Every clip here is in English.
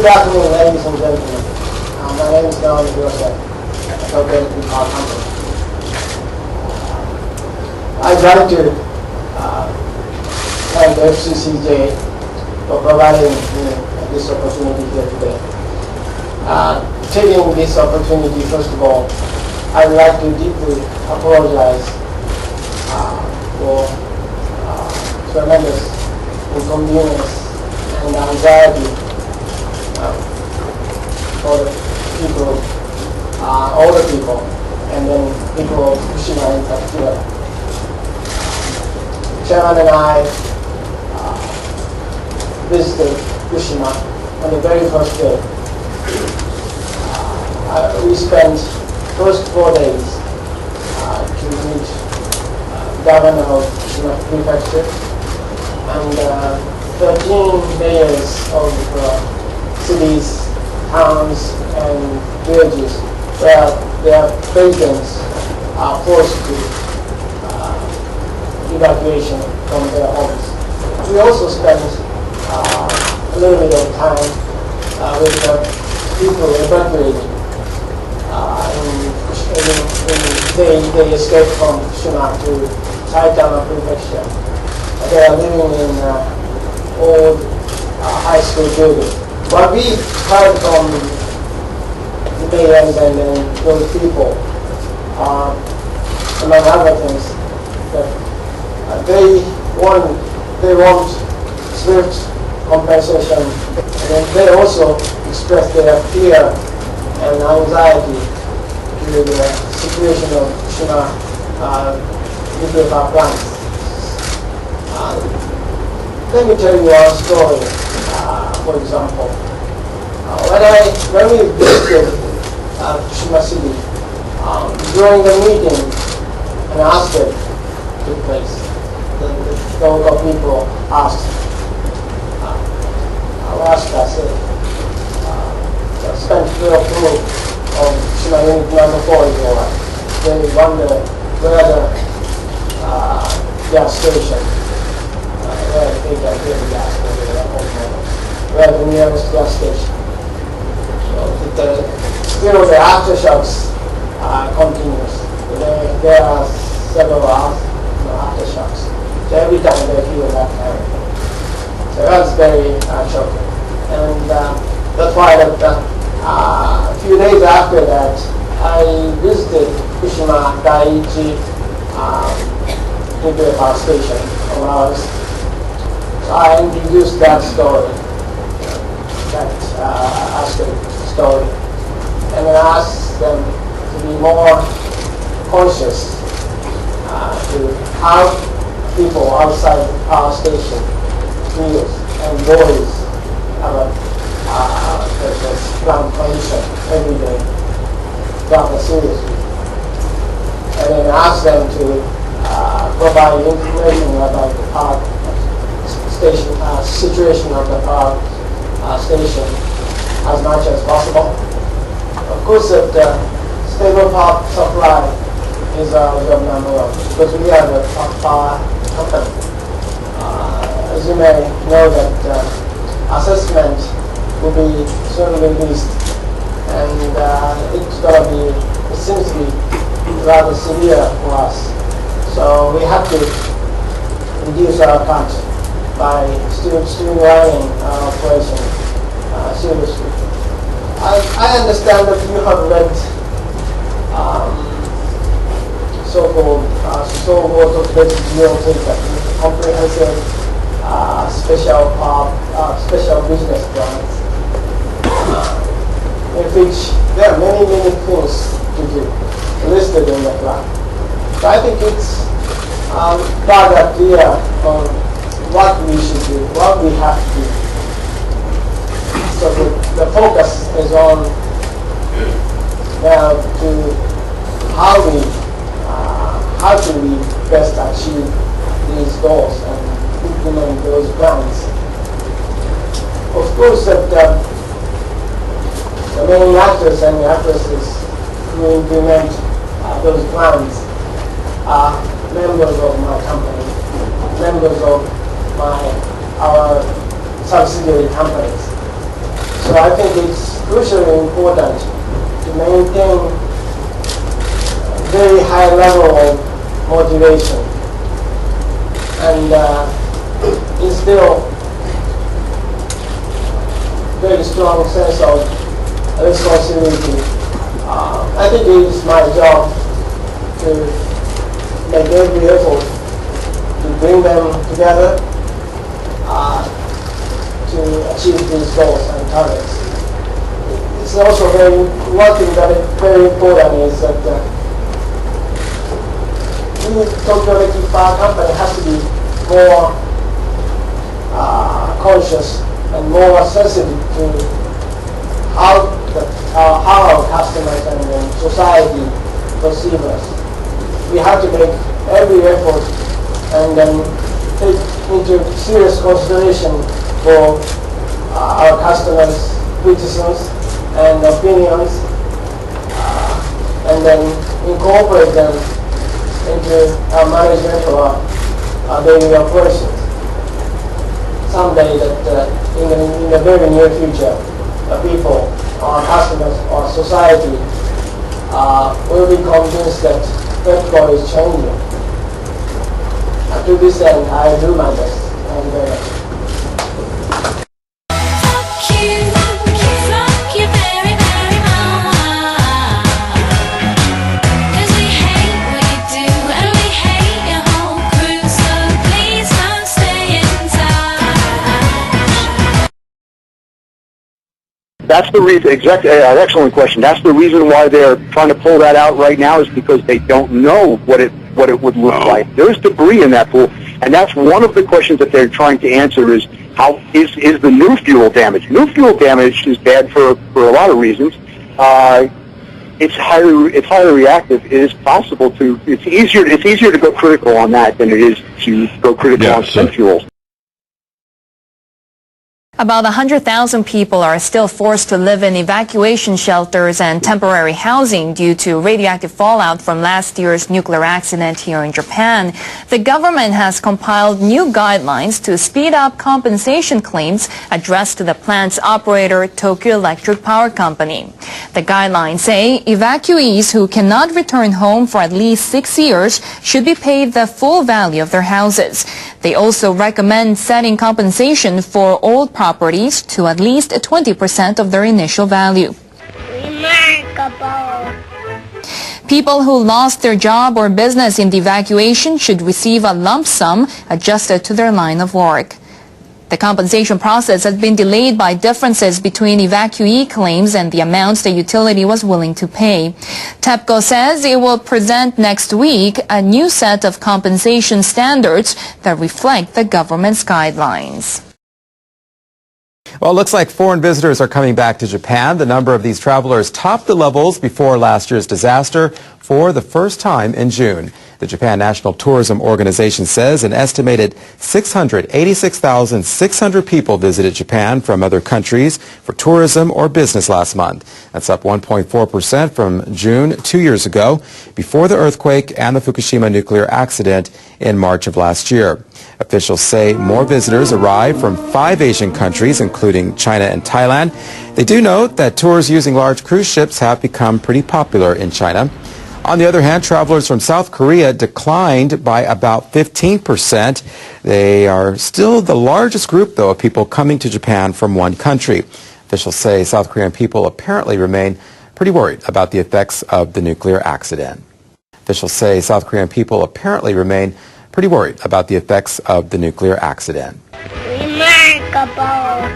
Good afternoon, ladies and gentlemen. My name is John Joseph. I work in our company. I'd like to thank FCCJ for providing me this opportunity here today. Taking this opportunity, first of all, I'd like to deeply apologize for tremendous inconvenience and anxiety for the people, all the people, and then people of Fukushima in particular. Chairman and I visited Fukushima on the very first day. We spent first 4 days to meet governor of Fukushima Prefecture and 13 mayors of cities, towns, and villages where their presidents are forced to evacuation from their homes. We also spent a little bit of time with the people evacuating. They escaped from Fukushima to Saitama Prefecture. They are living in old high school building. What we heard from the mayors and those people, among other things, that they want swift compensation, and they also expressed their fear and anxiety to the situation of Fukushima nuclear power plants. Let me tell you a story. For example, when we visited Fukushima City, during the meeting, an aspect took place. The local people asked us if spent little proof of Fukushima Unit number 4 is all right. They wonder where the gas station, where they can get the gas, where the nearest gas station. So still the aftershocks continues. There are several aftershocks. So every time they feel that kind. So that's very shocking. And that's why a few days after that, I visited Fukushima Daiichi nuclear power station of ours. So I introduced that story, that story, and I asked them to be more conscious to how people outside the power station feels and worries about the plant condition every day, rather seriously. And then ask them to provide information about the power station, situation of the power station as much as possible. Of course, that stable power supply is our job number one, because we are the power company. As you may know, that assessment will be soon released, and it seems to be rather severe for us. So we have to reduce our cut by streamlining our operation seriously. I understand that you have read so-called comprehensive special business plans, in which there are many things to do listed in the plan. So I think it's rather clear on what we should do, what we have to do. So the focus is on now to how can we best achieve these goals and implement those plans. Of course, that the main actors and actresses who implement those plans are members of my company, members of our subsidiary companies. So I think it's crucially important to maintain a very high level of motivation and instill very strong sense of responsibility. I think it is my job to make every effort to bring them together to achieve these goals and targets. It's also one thing that is very important is that the Tokyo Electric Power Company has to be more conscious and more sensitive to how our customers and society perceive us. We have to make every effort and then take into serious consideration for our customers' criticisms and opinions, and then incorporate them into our management or our daily operations. Someday, that in the very near future, people, our customers, our society will be convinced that TEPCO is changing. And to this end, I do my best. Thank you very much. That's the reason, excellent question. That's the reason why they're trying to pull that out right now, is because they don't know what it would look like. There's debris in that pool, and that's one of the questions that they're trying to answer is how is the new fuel damage. New fuel damage is bad for a lot of reasons. It's highly reactive. It is possible to, it's easier to go critical on that than it is to go critical on spent fuels. About 100,000 people are still forced to live in evacuation shelters and temporary housing due to radioactive fallout from last year's nuclear accident here in Japan. The government has compiled new guidelines to speed up compensation claims addressed to the plant's operator, Tokyo Electric Power Company. The guidelines say evacuees who cannot return home for at least 6 years should be paid the full value of their houses. They also recommend setting compensation for old properties to at least 20% of their initial value. Remarkable. People who lost their job or business in the evacuation should receive a lump sum adjusted to their line of work. The compensation process has been delayed by differences between evacuee claims and the amounts the utility was willing to pay. TEPCO says it will present next week a new set of compensation standards that reflect the government's guidelines. Well, it looks like foreign visitors are coming back to Japan. The number of these travelers topped the levels before last year's disaster for the first time in June. The Japan National Tourism Organization says an estimated 686,600 people visited Japan from other countries for tourism or business last month. That's up 1.4% from June 2 years ago, before the earthquake and the Fukushima nuclear accident in March of last year. Officials say more visitors arrived from 5 Asian countries, including China and Thailand. They do note that tours using large cruise ships have become pretty popular in China. On the other hand, travelers from South Korea declined by about 15%. They are still the largest group, though, of people coming to Japan from one country. Officials say South Korean people apparently remain pretty worried about the effects of the nuclear accident. Officials say South Korean people apparently remain pretty worried about the effects of the nuclear accident. Remarkable.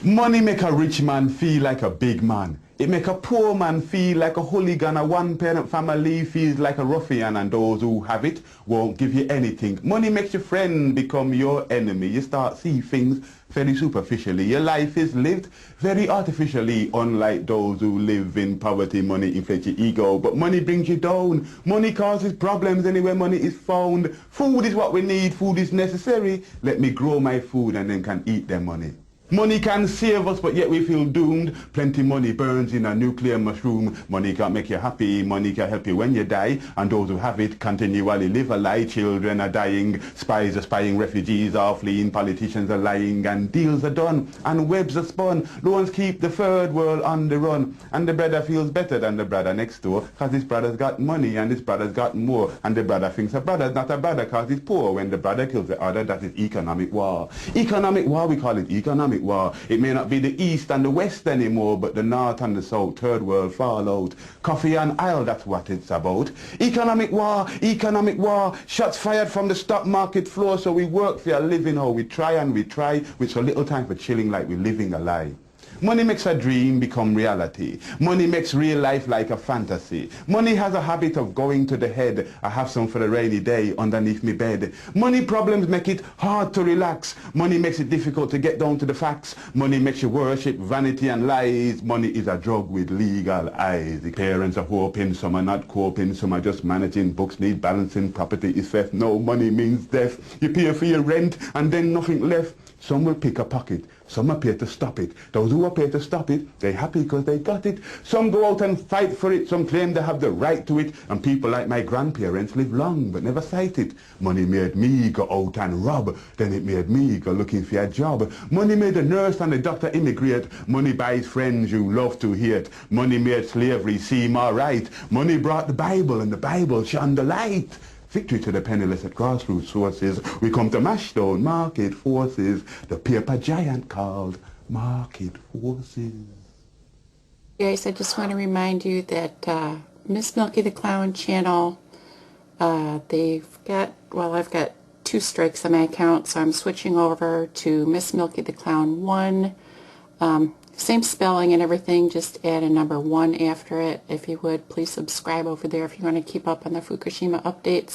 Money make a rich man feel like a big man. It make a poor man feel like a hooligan. A one-parent family feels like a ruffian, and those who have it won't give you anything. Money makes your friend become your enemy. You start see things very superficially. Your life is lived very artificially, unlike those who live in poverty. Money inflates your ego, but money brings you down. Money causes problems anywhere money is found. Food is what we need. Food is necessary. Let me grow my food and then can eat their money. Money can save us, but yet we feel doomed. Plenty money burns in a nuclear mushroom. Money can't make you happy. Money can help you when you die. And those who have it continually live a lie. Children are dying. Spies are spying. Refugees are fleeing. Politicians are lying. And deals are done. And webs are spun. Loans keep the third world on the run. And the brother feels better than the brother next door, because his brother's got money and his brother's got more. And the brother thinks a brother's not a brother because he's poor. When the brother kills the other, that is economic war. Economic war, we call it economic war. It may not be the East and the West anymore, but the North and the South, third world fallout. Coffee and oil, that's what it's about. Economic war, shots fired from the stock market floor. So we work for a living, or we try with so little time for chilling, like we're living a lie. Money makes a dream become reality. Money makes real life like a fantasy. Money has a habit of going to the head. I have some for the rainy day underneath me bed. Money problems make it hard to relax. Money makes it difficult to get down to the facts. Money makes you worship vanity and lies. Money is a drug with legal eyes. The parents are hoping, some are not coping, some are just managing. Books need balancing, property is theft. No, money means death. You pay for your rent and then nothing left. Some will pick a pocket. Some are paid to stop it. Those who are paid to stop it, they're happy because they got it. Some go out and fight for it. Some claim they have the right to it. And people like my grandparents live long but never sight it. Money made me go out and rob. Then it made me go looking for a job. Money made the nurse and the doctor immigrate. Money buys friends you love to hate. Money made slavery seem alright. Money brought the Bible, and the Bible shone the light. Victory to the penniless at grassroots sources. We come to mash down market forces. The paper giant called market forces. Guys, I just want to remind you that Miss Milky the Clown channel, they've got, well, I've got 2 strikes on my account, so I'm switching over to Miss Milky the Clown 1. Same spelling and everything, just add a number 1 after it. If you would, please subscribe over there if you want to keep up on the Fukushima updates.